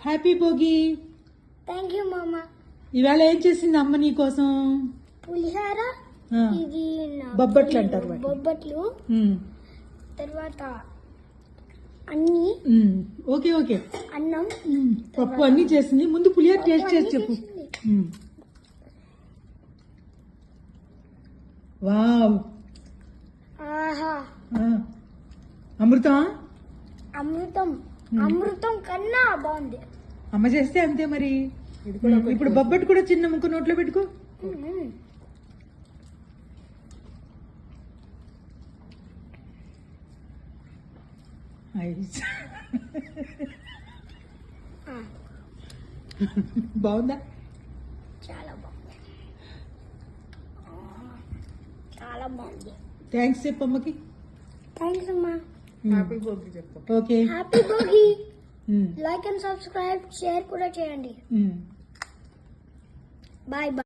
Happy Bhogi. Thank you మామ. ఇవాళ ఏం చేసింది అమ్మ నీ కోసం? పులిహార, ఇది బొబ్బట్లు అంటారు వాటిని. బొబ్బట్లు, తర్వాత అన్ని. ఓకే ఓకే, అన్నం, పప్పు అన్ని చేసింది. ముందు పులిహార టేస్ట్ చేసి చెప్పు. వావ్, ఆహా, అమృతం. అమృతం, అమృతం కన్నా బాగుంది. అమ్మ చేస్తే అంతే మరి. ఇప్పుడు బొబ్బట్టు కూడా చిన్న ముక్క నోట్లో పెట్టుకో. బాగుందా? చాలా బాగుంది, చాలా బాగుంది. థ్యాంక్స్ చెప్పు అమ్మకి. థ్యాంక్స్ అమ్మా. హ్యాపీ భోగి చెప్పు. Okay, happy Bhogi. Like and subscribe, share కూడా చేయండి. Bye bye.